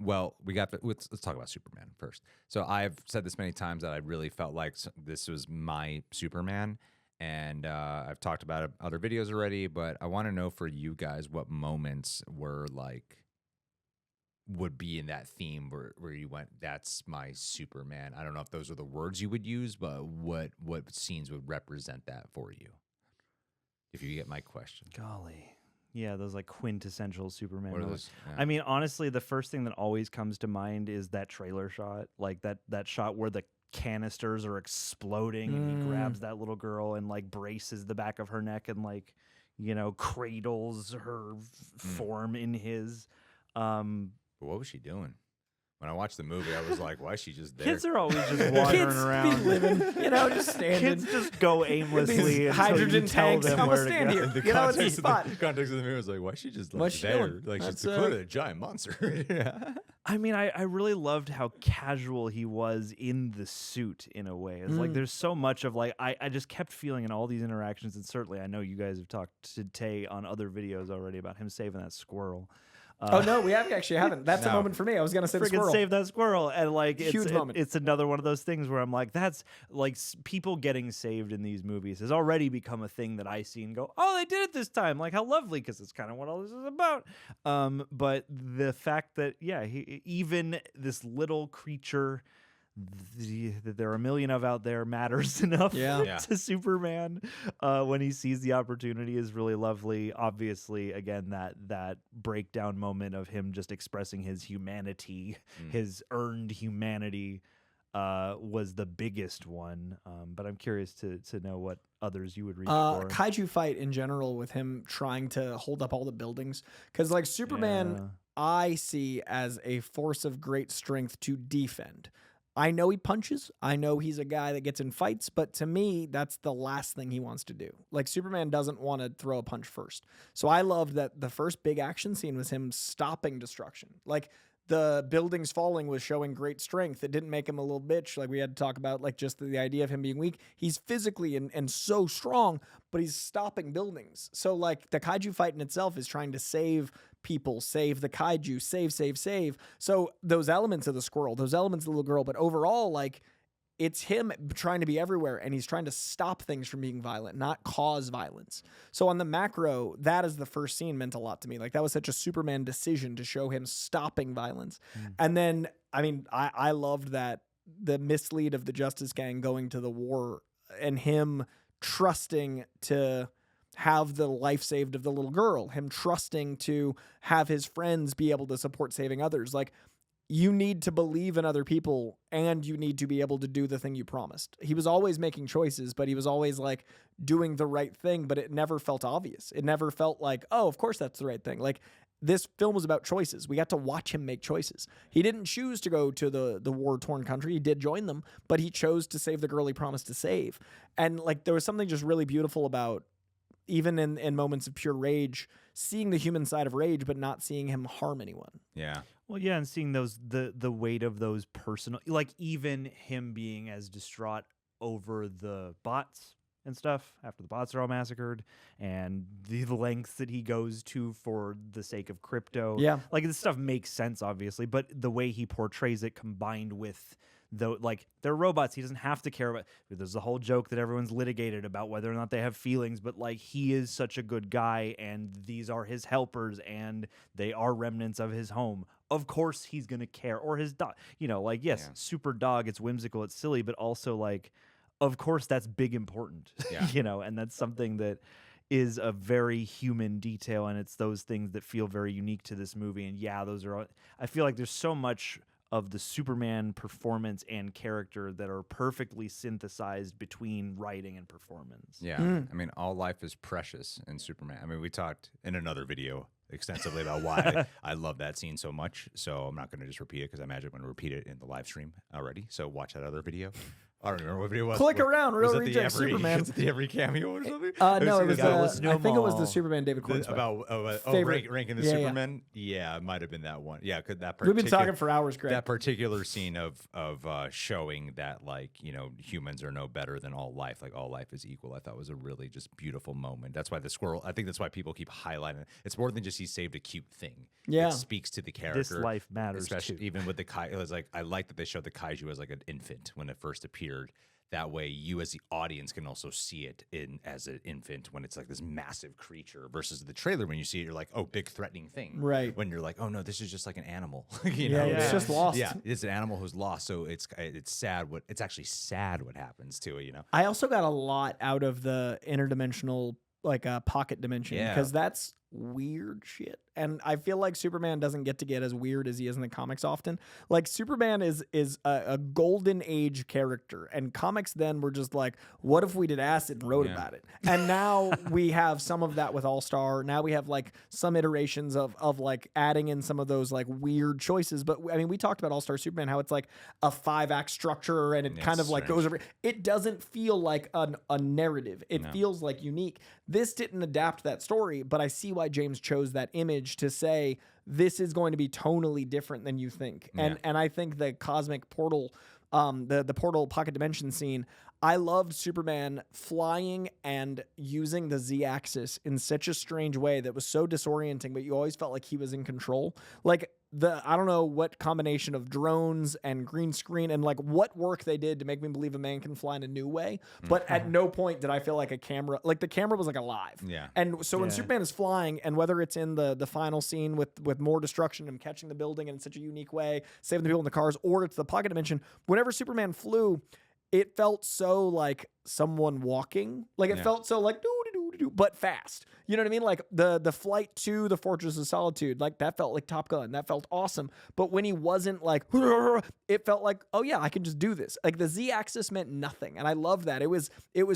Well, let's talk about Superman first. So I've said this many times that I really felt like this was my Superman, and I've talked about it in other videos already. But I want to know for you guys what moments were like would be in that theme where you went, that's my Superman. I don't know if those are the words you would use, but what scenes would represent that for you? If you get my question. Golly. Yeah, those like quintessential Superman What are moments. those? Yeah. I mean, honestly, the first thing that always comes to mind is that trailer shot, like that shot where the canisters are exploding and he grabs that little girl and like braces the back of her neck and like, cradles her form in his. But what was she doing? When I watched the movie, I was like, why is she just there? Kids are always just wandering Kids around. be living, just standing. Kids just go aimlessly. until hydrogen you tell tanks. them I'm where gonna to stand go. here. The You know, it's a context, spot. the context of the movie was like, why is she just like What's she there? doing? Like That's, she's clearly a giant monster. Yeah. I mean, I really loved how casual he was in the suit in a way. It's like there's so much of like, I just kept feeling in all these interactions, and certainly I know you guys have talked to Tay on other videos already about him saving that squirrel. Oh no, we haven't. That's a moment for me. I was gonna say the Freaking squirrel. save that squirrel, and like Huge moment. It's another one of those things where I'm like, that's like people getting saved in these movies has already become a thing that I see and go, oh, they did it this time, like how lovely, because it's kind of what all this is about. But the fact that even this little creature that there are a million of out there matters enough to Superman when he sees the opportunity is really lovely. Obviously, again, that breakdown moment of him just expressing his humanity, his earned humanity, was the biggest one. But I'm curious to know what others you would reach for. Kaiju fight in general with him trying to hold up all the buildings, because like Superman, I see as a force of great strength to defend. I know he punches. I know he's a guy that gets in fights, but to me, that's the last thing he wants to do. Like Superman doesn't want to throw a punch first. So I loved that the first big action scene was him stopping destruction. Like the buildings falling was showing great strength. It didn't make him a little bitch. Like we had to talk about like just the idea of him being weak. He's physically and so strong, but he's stopping buildings. So like the kaiju fight in itself is trying to save people, save the kaiju, save. So those elements of the squirrel, those elements of the little girl, but overall, like it's him trying to be everywhere, and he's trying to stop things from being violent, not cause violence. So on the macro, that is the first scene meant a lot to me. Like that was such a Superman decision to show him stopping violence. And then, I mean, I loved that the mislead of the Justice Gang going to the war and him trusting to have the life saved of the little girl, him trusting to have his friends be able to support saving others. Like, you need to believe in other people, and you need to be able to do the thing you promised. He was always making choices, but he was always like doing the right thing, but it never felt obvious. It never felt like, oh, of course that's the right thing. Like this film was about choices. We got to watch him make choices. He didn't choose to go to the war-torn country. He did join them, but he chose to save the girl he promised to save. And like there was something just really beautiful about even in moments of pure rage, seeing the human side of rage, but not seeing him harm anyone. Yeah. Well, yeah, and seeing the weight of those personal, like even him being as distraught over the bots and stuff after the bots are all massacred, and the lengths that he goes to for the sake of Krypto. Yeah. Like this stuff makes sense, obviously, but the way he portrays it combined with like they're robots, he doesn't have to care about. There's the whole joke that everyone's litigated about whether or not they have feelings, but like he is such a good guy, and these are his helpers, and they are remnants of his home. Of course he's gonna care, or his dog. Like yes, super dog. It's whimsical, it's silly, but also like, of course that's big important. Yeah. And that's something that is a very human detail, and it's those things that feel very unique to this movie. And yeah, those are. I feel like there's so much of the Superman performance and character that are perfectly synthesized between writing and performance. Yeah. I mean, all life is precious in Superman. I mean, we talked in another video extensively about why I love that scene so much. So I'm not going to just repeat it because I imagine I'm going to repeat it in the live stream already. So watch that other video. I don't remember what video it was. Click around, Real was it Reject the every, Superman. Was it the every cameo or something? No, it was. listen to I them think it was the all. Superman David Corenswet. About ranking the Yeah, yeah. Superman. Yeah, it might have been that one. Yeah, could that We've been talking for hours, Greg. that particular scene of showing that, like, you know, humans are no better than all life, like all life is equal. I thought was a really just beautiful moment. That's why the squirrel. I think that's why people keep highlighting it. It's more than just he saved a cute thing. Yeah. It speaks to the character. This life matters especially too. even with the Kaiju. It was like I like that they showed the Kaiju as like an infant when it first appeared. That way, you as the audience can also see it as an infant when it's like this massive creature versus the trailer when you see it, you're like, oh, big threatening thing. Right. When you're like, oh no, this is just like an animal. you know? It's just lost. Yeah, it's an animal who's lost. So it's sad. It's actually sad what happens to it. You know. I also got a lot out of the interdimensional, like pocket dimension, because that's weird shit. And I feel like Superman doesn't get to get as weird as he is in the comics often. Like Superman is a golden age character, and comics then were just like, what if we did acid and wrote about it? And now we have some of that with All-Star. Now we have like some iterations of like adding in some of those like weird choices. But I mean, we talked about All-Star Superman, how it's like a 5-act structure and it kind of like goes over. It doesn't feel like a narrative. It feels like unique. This didn't adapt that story, but I see why James chose that image to say this is going to be tonally different than you think. And I think the cosmic portal, the portal pocket dimension scene, I loved Superman flying and using the Z-axis in such a strange way that was so disorienting, but you always felt like he was in control. Like I don't know what combination of drones and green screen and like what work they did to make me believe a man can fly in a new way. But at no point did I feel like the camera was like alive. Yeah. And so when Superman is flying, and whether it's in the final scene with more destruction and catching the building in such a unique way, saving the people in the cars, or it's the pocket dimension, whenever Superman flew, it felt so like someone walking. Like it felt so like doo-doo-doo-doo, but fast. You know what I mean? Like the flight to the Fortress of Solitude, like that felt like Top Gun. That felt awesome. But when he wasn't like, it felt like, oh yeah, I can just do this. Like the Z-axis meant nothing, and I love that. It was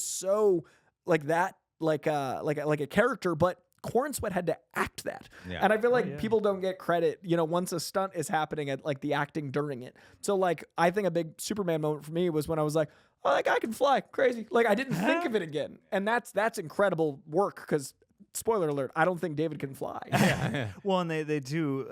so like that, like a character, but Corenswet had to act that. Yeah. And I feel like people don't get credit, you know, once a stunt is happening at like the acting during it. So like, I think a big Superman moment for me was when I was like, oh, that guy can fly, crazy. Like I didn't think of it again. And that's incredible work, because spoiler alert, I don't think David can fly. Well, and they do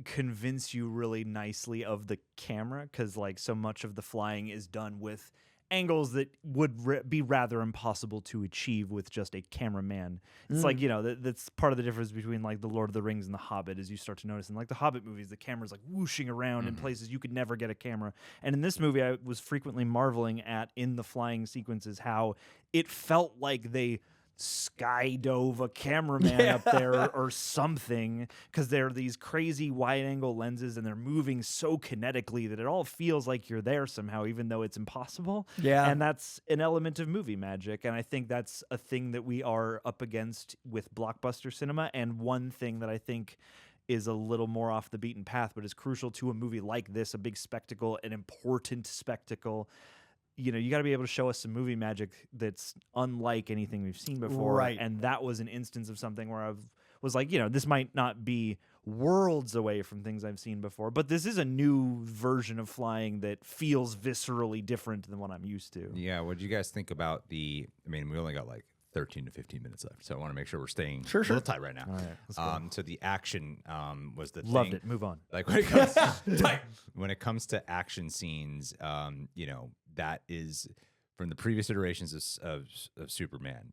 convince you really nicely of the camera, because like so much of the flying is done with angles that would be rather impossible to achieve with just a cameraman. It's like, you know, that's part of the difference between like the Lord of the Rings and the Hobbit, as you start to notice in like the Hobbit movies, the camera's like whooshing around in places you could never get a camera. And in this movie, I was frequently marveling at, in the flying sequences, how it felt like they skydove a cameraman up there or something, because they're these crazy wide angle lenses and they're moving so kinetically that it all feels like you're there somehow, even though it's impossible. And that's an element of movie magic, and I think that's a thing that we are up against with blockbuster cinema. And one thing that I think is a little more off the beaten path, but is crucial to a movie like this, a big spectacle, an important spectacle. You know, you got to be able to show us some movie magic that's unlike anything we've seen before. Right. And that was an instance of something where I was like, you know, this might not be worlds away from things I've seen before, but this is a new version of flying that feels viscerally different than what I'm used to. Yeah. What do you guys think about I mean, we only got like 13 to 15 minutes left, so I want to make sure we're staying a little tight right now. All right, let's go. So the action was the Loved thing. it. Move on. Like when it comes to action scenes, you know, that is from the previous iterations of Superman,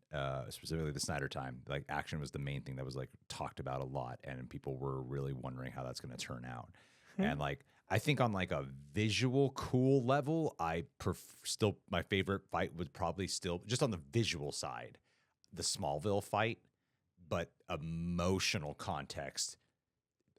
specifically the Snyder time. Like action was the main thing that was like talked about a lot, and people were really wondering how that's going to turn out. And like, I think on like a visual cool level, still my favorite fight was probably still just on the visual side, the Smallville fight, but emotional context,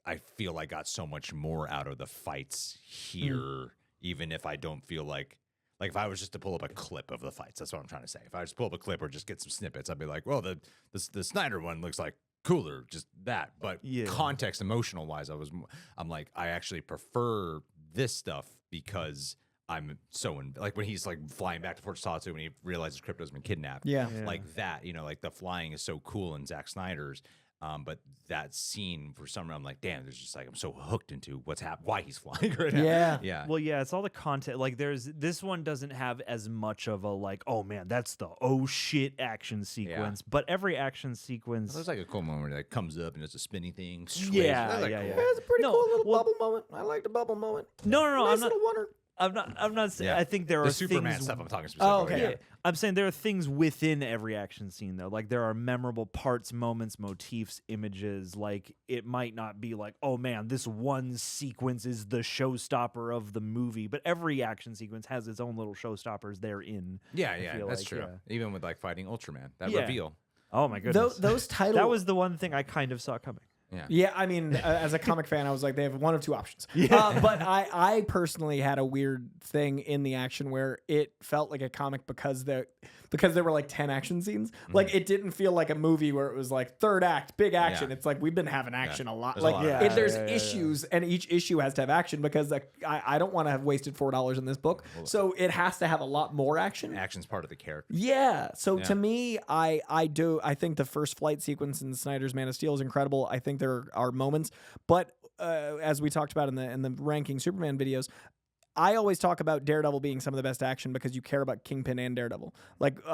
I feel I got so much more out of the fights here, even if I don't feel like if I was just to pull up a clip of the fights, that's what I'm trying to say. If I just pull up a clip or just get some snippets, I'd be like, well, the Snyder one looks like cooler, just that. But context, emotional wise, I'm like, I actually prefer this stuff because I'm so like when he's like flying back to Fort Solitude when he realizes Krypto's been kidnapped. Yeah. Like that, you know, like the flying is so cool in Zack Snyder's. But that scene, for some reason, I'm like, damn, there's just like, I'm so hooked into what's happening, why he's flying right now. Yeah. Yeah. Well, yeah, it's all the content. Like, this one doesn't have as much of a like, oh man, that's the oh shit action sequence. But every action sequence, There's like a cool moment where it comes up and it's a spinning thing. Yeah, That's, like, yeah, cool. yeah. It's a pretty No, cool little well- bubble moment. I like the bubble moment. no, Nice I'm not. little wonder. I'm not saying. Yeah. I think there The are Superman things. stuff I'm talking specifically. Oh, okay. Yeah. I'm saying there are things within every action scene, though. Like, there are memorable parts, moments, motifs, images. Like, it might not be like, oh man, this one sequence is the showstopper of the movie, but every action sequence has its own little showstoppers therein. Yeah, I yeah, feel that's like, true. yeah. Even with like fighting Ultraman, that Yeah. reveal. Oh my goodness. Those titles. that was the one thing I kind of saw coming. Yeah. Yeah, I mean, as a comic fan, I was like, they have one of two options. But I personally had a weird thing in the action where it felt like a comic because there were like 10 action scenes. Like, it didn't feel like a movie where it was like third act, big action. Yeah. It's like we've been having action a lot. There's a Like, lot of action. there's Yeah, yeah, issues, and each issue has to have action because I don't want to have wasted $4 in this book. So it has to have a lot more action. Action's part of the character. Yeah. So Yeah. to me, I think the first flight sequence in Snyder's Man of Steel is incredible. I think there are moments, but as we talked about in the ranking Superman videos, I always talk about Daredevil being some of the best action because you care about Kingpin and Daredevil. Like,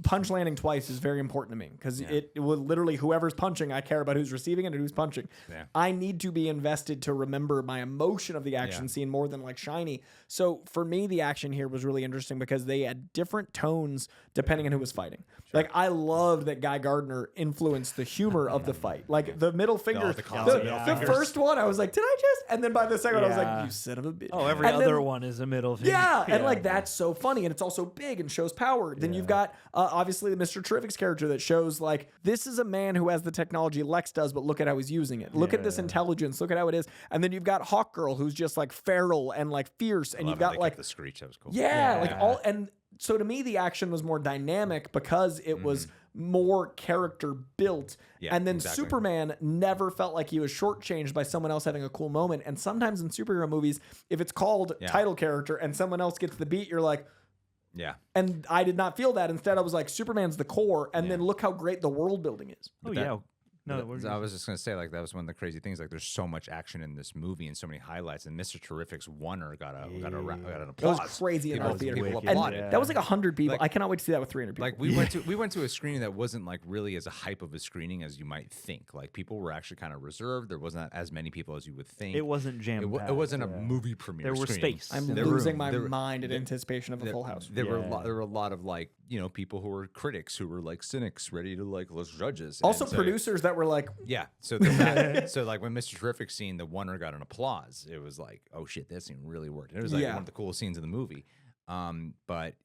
punch landing twice is very important to me because it will literally, whoever's punching, I care about who's receiving it and who's punching. Yeah. I need to be invested to remember my emotion of the action scene more than like shiny. So for me, the action here was really interesting because they had different tones depending on who was fighting. Like, I loved that Guy Gardner influenced the humor of the fight. Like, the middle finger, the constant middle the fingers. first one, I was like, did I just? And then by the second one, I was Yeah. like, you son of a bitch. Oh, every And then- other one is a middle finger. yeah, and like that's so funny, and it's also big and shows power. Then you've got obviously the Mr. Terrific's character that shows like this is a man who has the technology Lex does, but look at how he's using it. Look at this intelligence. Look at how it is. And then you've got Hawkgirl who's just like feral and like fierce, and Love you've how got they like kept the screech. That was cool. like all and. So to me, the action was more dynamic because it was more character built. Yeah, And then exactly. Superman never felt like he was shortchanged by someone else having a cool moment. And sometimes in superhero movies, if it's called title character and someone else gets the beat, you're like, Yeah. and I did not feel that. Instead, I was like, Superman's the core. And then look how great the world building is. Oh, that- yeah. No, what were you I was just gonna say, like, that was one of the crazy things. Like, there's so much action in this movie and so many highlights. And Mr. Terrific's Wonder got an That applause. was crazy in People- our theater. people Wicked. And applauded. that was like 100 people. Like- I cannot wait to see that with 300 people. Like, we went to a screening that wasn't like really as a hype of a screening as you might think. Like, people were actually kind of reserved. There wasn't as many people as you would think. It wasn't jam. It wasn't a movie premiere. There were screening. space. I'm in the losing room. my There- mind in anticipation of a full house. There were Yeah. there were a lot of like, you know, people who were critics who were like cynics ready to like let's judge us. Also, And so- producers that were like, Yeah. So there's that. So like when Mr. Terrific scene, the Wonder got an applause. It was like, oh shit, that scene really worked. And it was like Yeah. one of the coolest scenes in the movie. But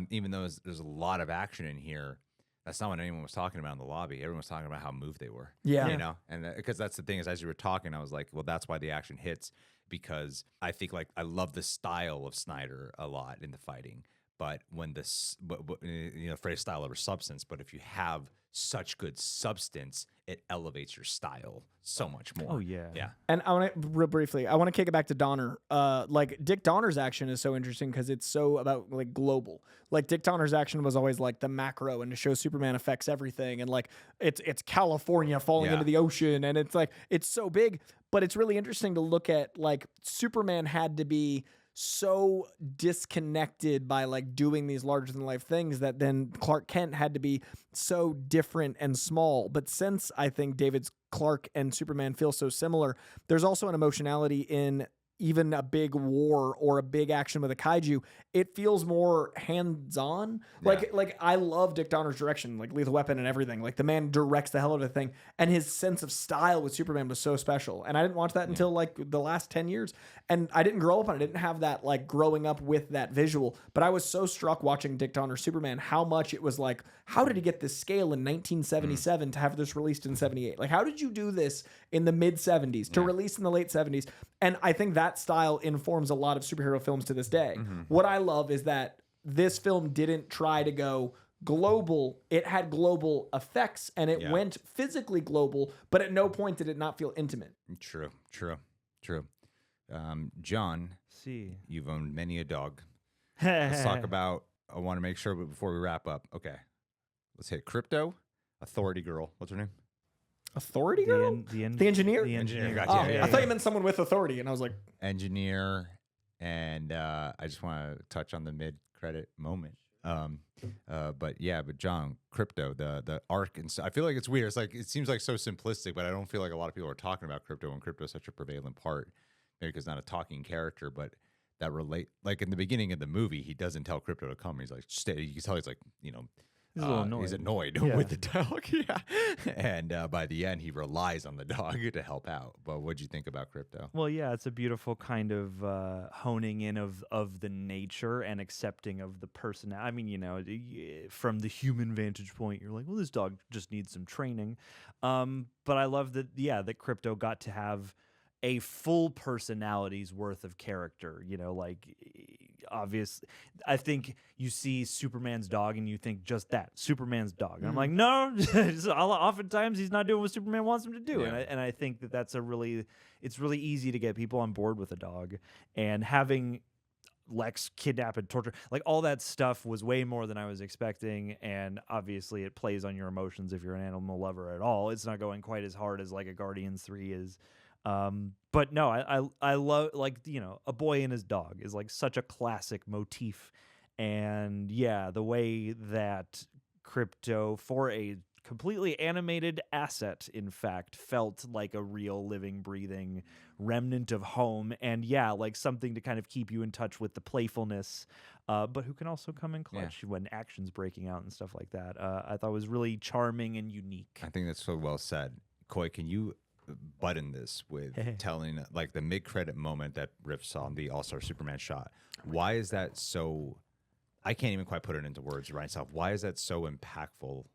even though there's a lot of action in here, that's not what anyone was talking about in the lobby. Everyone was talking about how moved they were. Yeah. You know, and because that's the thing is, as you were talking, I was like, well, that's why the action hits, because I think like I love the style of Snyder a lot in the fighting. But when you know, phrase style over substance, but if you have such good substance, it elevates your style so much more. Oh, yeah. Yeah. and I want to real briefly, I want to kick it back to Donner. Like Dick Donner's action is so interesting because it's so about like global. Like Dick Donner's action was always like the macro and to show Superman affects everything, and like it's California falling Yeah. into the ocean, and it's like it's so big. But it's really interesting to look at like Superman had to be so disconnected by like doing these larger than life things that then Clark Kent had to be so different and small. But since I think David's Clark and Superman feel so similar, there's also an emotionality in even a big war or a big action with a kaiju. It feels more hands-on. Like I love Dick Donner's direction, like Lethal Weapon and everything. Like the man directs the hell out of the thing, and his sense of style with Superman was so special. And I didn't watch that until like the last 10 years. And I didn't grow up on it. I didn't have that like growing up with that visual. But I was so struck watching Dick Donner's Superman, how much it was like, how did he get this scale in 1977 to have this released in 78? Like, how did you do this in the mid 70s to release in the late 70s? And I think that style informs a lot of superhero films to this day. What I love is that this film didn't try to go global. It had global effects and it went physically global, but at no point did it not feel intimate. True. John, See. you've owned many a dog. Let's talk about, I want to make sure, but before we wrap up, okay, let's hit Krypto, Authority Girl. What's her name? Authority girl? The engineer? The engineer. Gotcha. I thought you meant someone with authority, and I was like, engineer, and I just want to touch on the mid-credit moment. But John, Krypto, the arc, and so I feel like it's weird. It's like it seems like so simplistic, but I don't feel like a lot of people are talking about Krypto, and Krypto is such a prevalent part. Maybe because not a talking character, but that relate. Like in the beginning of the movie, he doesn't tell Krypto to come. He's like, stay. You can tell he's like, he's a little annoyed. He's annoyed with the dog. Yeah, and by the end, he relies on the dog to help out. But what'd you think about Krypto? Well, yeah, it's a beautiful kind of honing in of the nature and accepting of the person. I mean, from the human vantage point, you're like, well, this dog just needs some training. But I love that, that Krypto got to have a full personality's worth of character, obvious. I think you see Superman's dog and you think just that, Superman's dog. And I'm like, no, oftentimes he's not doing what Superman wants him to do. Yeah. And I think it's really easy to get people on board with a dog, and having Lex kidnap and torture, like all that stuff was way more than I was expecting. And obviously it plays on your emotions if you're an animal lover at all. It's not going quite as hard as like a Guardians 3 is. But no, I love, a boy and his dog is like such a classic motif. And the way that Krypto, for a completely animated asset, in fact, felt like a real living, breathing remnant of home. And like something to kind of keep you in touch with the playfulness, but who can also come in clutch when action's breaking out and stuff like that. I thought was really charming and unique. I think that's so well said. Coy, can you button this with telling like the mid-credit moment that riffs on the All-Star Superman shot? Why is that so? I can't even quite put it into words right now. Why is that so impactful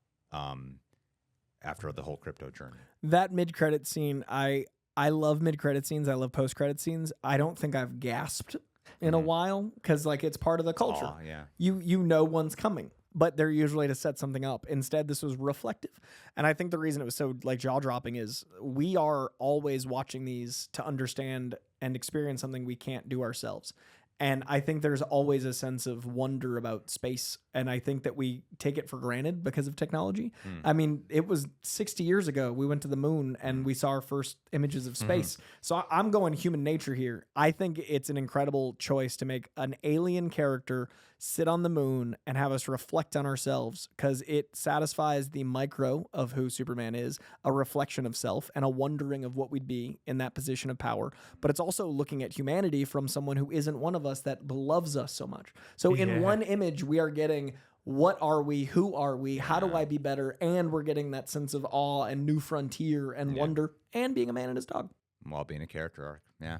after the whole Krypto journey? That mid-credit scene, I love mid-credit scenes. I love post-credit scenes. I don't think I've gasped in a while because like it's part of the culture. You know one's coming, but they're usually to set something up. Instead, this was reflective. And I think the reason it was so like jaw-dropping is we are always watching these to understand and experience something we can't do ourselves. And I think there's always a sense of wonder about space. And I think that we take it for granted because of technology. I mean, it was 60 years ago we went to the moon and we saw our first images of space. So I'm going human nature here. I think it's an incredible choice to make an alien character sit on the moon and have us reflect on ourselves, because it satisfies the micro of who Superman is, a reflection of self and a wondering of what we'd be in that position of power. But it's also looking at humanity from someone who isn't one of us that loves us so much. So in one image, we are getting what are we, who are we, how do I be better, and we're getting that sense of awe and new frontier and wonder and being a man and his dog. While being a character arc. Yeah,